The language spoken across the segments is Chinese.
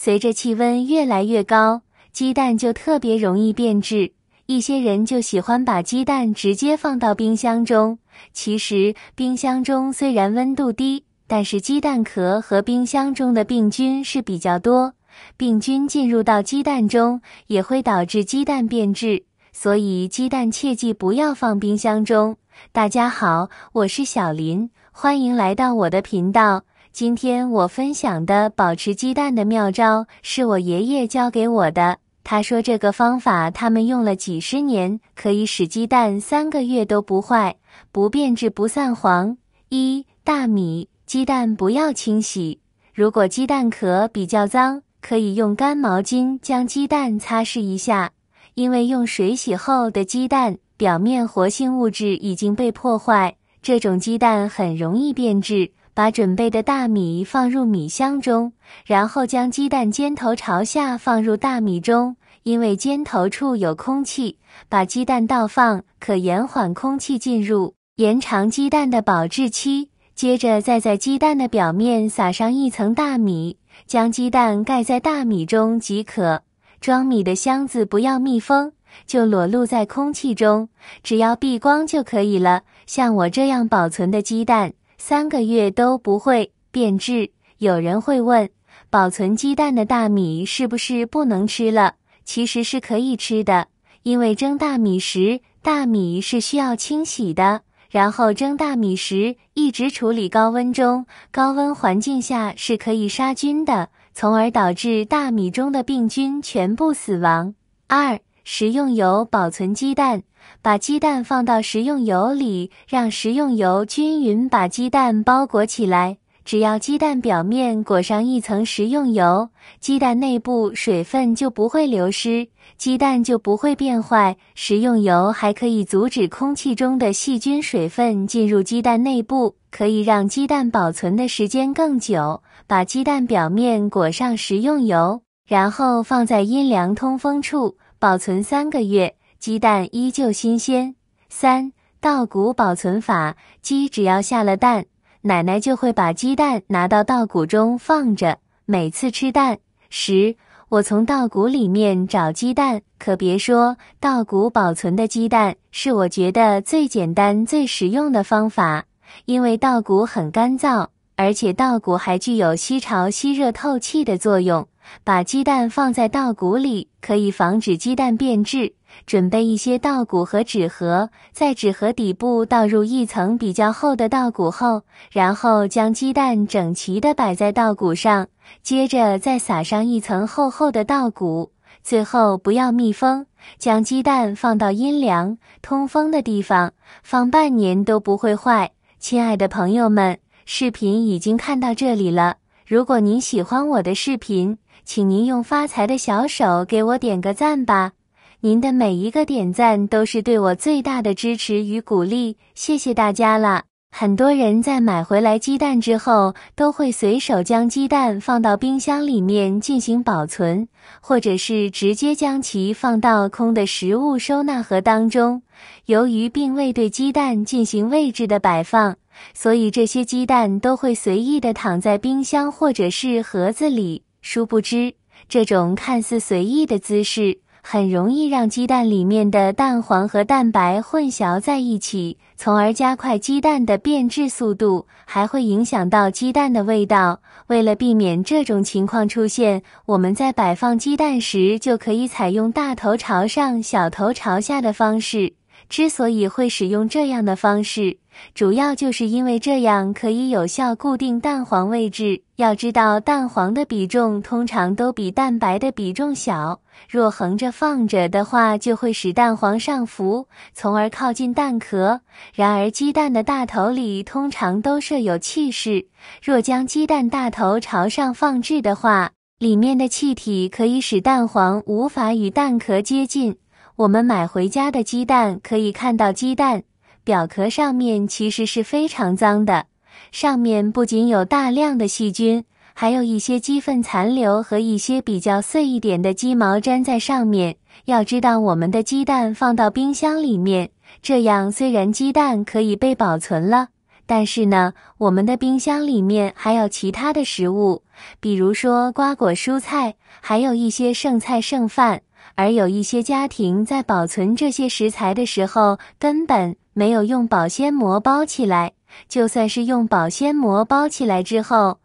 随着气温越来越高，鸡蛋就特别容易变质。一些人就喜欢把鸡蛋直接放到冰箱中。其实，冰箱中虽然温度低，但是鸡蛋壳和冰箱中的病菌是比较多，病菌进入到鸡蛋中也会导致鸡蛋变质，所以鸡蛋切记不要放冰箱中。大家好，我是小林，欢迎来到我的频道。今天我分享的保持鸡蛋的妙招是我爷爷教给我的。他说这个方法他们用了几十年，可以使鸡蛋3个月都不坏，不变质不散黄。1. 大米，鸡蛋不要清洗。如果鸡蛋壳比较脏，可以用干毛巾将鸡蛋擦拭一下，因为用水洗后的鸡蛋表面活性物质已经被破坏，这种鸡蛋很容易变质。把准备的大米放入米箱中，然后将鸡蛋尖头朝下放入大米中，因为尖头处有空气，把鸡蛋倒放，可延缓空气进入，延长鸡蛋的保质期。接着再在鸡蛋的表面撒上一层大米，将鸡蛋盖在大米中即可。装米的箱子不要密封，就裸露在空气中，只要避光就可以了。像我这样保存的鸡蛋3个月都不会变质。有人会问，保存鸡蛋的大米是不是不能吃了？其实是可以吃的，因为蒸大米时，大米是需要清洗的，然后蒸大米时一直处理高温中，高温环境下是可以杀菌的，从而导致大米中的病菌全部死亡。2. 食用油保存鸡蛋，把鸡蛋放到食用油里，让食用油均匀把鸡蛋包裹起来。只要鸡蛋表面裹上一层食用油，鸡蛋内部水分就不会流失，鸡蛋就不会变坏。食用油还可以阻止空气中的细菌水分进入鸡蛋内部，可以让鸡蛋保存的时间更久。把鸡蛋表面裹上食用油，然后放在阴凉通风处保存3个月，鸡蛋依旧新鲜。3. 稻谷保存法，鸡只要下了蛋，奶奶就会把鸡蛋拿到稻谷中放着，每次吃蛋时，我从稻谷里面找鸡蛋。可别说，稻谷保存的鸡蛋是我觉得最简单最实用的方法，因为稻谷很干燥，而且稻谷还具有吸潮吸热透气的作用。把鸡蛋放在稻谷里，可以防止鸡蛋变质。准备一些稻谷和纸盒，在纸盒底部倒入一层比较厚的稻谷后，然后将鸡蛋整齐地摆在稻谷上，接着再撒上一层厚厚的稻谷，最后不要密封，将鸡蛋放到阴凉通风的地方，放半年都不会坏。亲爱的朋友们，视频已经看到这里了，如果您喜欢我的视频，请您用发财的小手给我点个赞吧，您的每一个点赞都是对我最大的支持与鼓励，谢谢大家了。很多人在买回来鸡蛋之后，都会随手将鸡蛋放到冰箱里面进行保存，或者是直接将其放到空的食物收纳盒当中。由于并未对鸡蛋进行位置的摆放，所以这些鸡蛋都会随意地躺在冰箱或者是盒子里。殊不知，这种看似随意的姿势很容易让鸡蛋里面的蛋黄和蛋白混淆在一起，从而加快鸡蛋的变质速度，还会影响到鸡蛋的味道。为了避免这种情况出现，我们在摆放鸡蛋时就可以采用大头朝上、小头朝下的方式。之所以会使用这样的方式，主要就是因为这样可以有效固定蛋黄位置。要知道，蛋黄的比重通常都比蛋白的比重小，若横着放着的话，就会使蛋黄上浮，从而靠近蛋壳。然而鸡蛋的大头里通常都设有气室，若将鸡蛋大头朝上放置的话，里面的气体可以使蛋黄无法与蛋壳接近。我们买回家的鸡蛋可以看到，鸡蛋表壳上面其实是非常脏的，上面不仅有大量的细菌，还有一些鸡粪残留和一些比较碎一点的鸡毛粘在上面。要知道，我们的鸡蛋放到冰箱里面，这样虽然鸡蛋可以被保存了，但是呢，我们的冰箱里面还有其他的食物，比如说瓜果蔬菜，还有一些剩菜剩饭。而有一些家庭在保存这些食材的时候，根本没有用保鲜膜包起来，就算是用保鲜膜包起来之后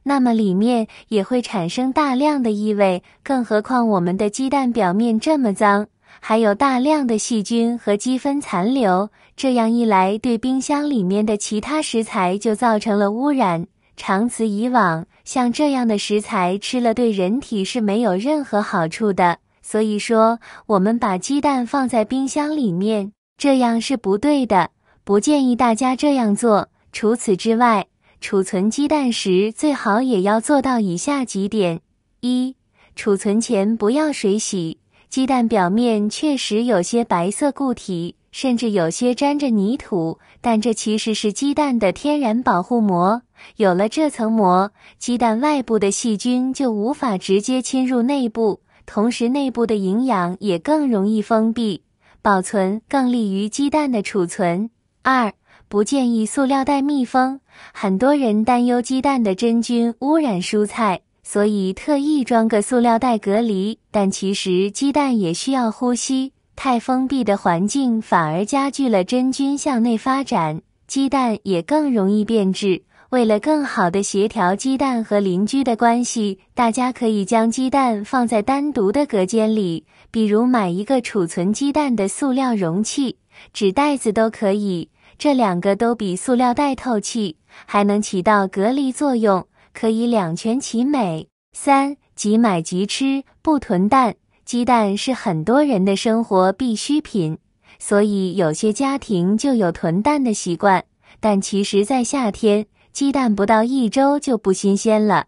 那么里面也会产生大量的异味，更何况我们的鸡蛋表面这么脏，还有大量的细菌和鸡粪残留，这样一来，对冰箱里面的其他食材就造成了污染。长此以往，像这样的食材吃了对人体是没有任何好处的。所以说，我们把鸡蛋放在冰箱里面，这样是不对的，不建议大家这样做。除此之外，储存鸡蛋时最好也要做到以下几点：一、储存前不要水洗，鸡蛋表面确实有些白色固体，甚至有些沾着泥土，但这其实是鸡蛋的天然保护膜。有了这层膜，鸡蛋外部的细菌就无法直接侵入内部，同时内部的营养也更容易封闭保存，更利于鸡蛋的储存。二、不建议塑料袋密封，很多人担忧鸡蛋的真菌污染蔬菜，所以特意装个塑料袋隔离，但其实鸡蛋也需要呼吸，太封闭的环境反而加剧了真菌向内发展，鸡蛋也更容易变质。为了更好的协调鸡蛋和邻居的关系，大家可以将鸡蛋放在单独的隔间里，比如买一个储存鸡蛋的塑料容器，纸袋子都可以，这两个都比塑料袋透气，还能起到隔离作用，可以两全其美。三、即买即吃，不囤蛋。鸡蛋是很多人的生活必需品，所以有些家庭就有囤蛋的习惯，但其实在夏天，鸡蛋不到1周就不新鲜了，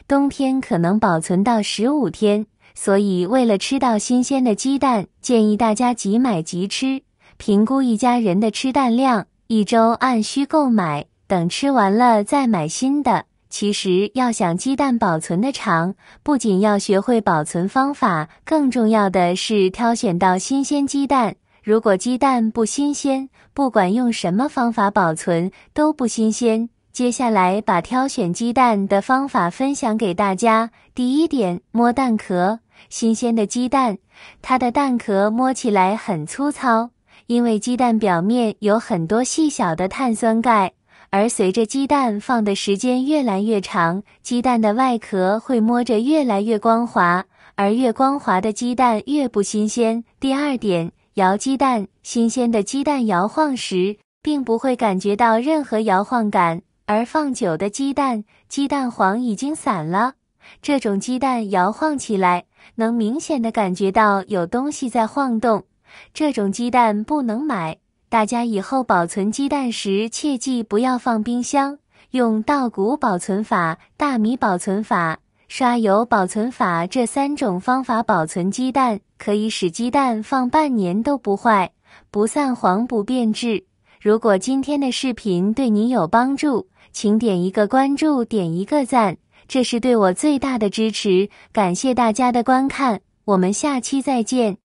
冬天可能保存到15天，所以为了吃到新鲜的鸡蛋，建议大家即买即吃，评估一家人的吃蛋量，1周按需购买，等吃完了再买新的。其实要想鸡蛋保存的长，不仅要学会保存方法，更重要的是挑选到新鲜鸡蛋。如果鸡蛋不新鲜，不管用什么方法保存都不新鲜。接下来把挑选鸡蛋的方法分享给大家。第一点，摸蛋壳。新鲜的鸡蛋，它的蛋壳摸起来很粗糙，因为鸡蛋表面有很多细小的碳酸钙，而随着鸡蛋放的时间越来越长，鸡蛋的外壳会摸着越来越光滑，而越光滑的鸡蛋越不新鲜。第二点，摇鸡蛋。新鲜的鸡蛋摇晃时，并不会感觉到任何摇晃感，而放久的鸡蛋，鸡蛋黄已经散了，这种鸡蛋摇晃起来，能明显的感觉到有东西在晃动，这种鸡蛋不能买。大家以后保存鸡蛋时，切记不要放冰箱，用稻谷保存法、大米保存法、刷油保存法这3种方法保存鸡蛋，可以使鸡蛋放半年都不坏，不散黄不变质。如果今天的视频对您有帮助，请点一个关注，点一个赞，这是对我最大的支持。感谢大家的观看，我们下期再见。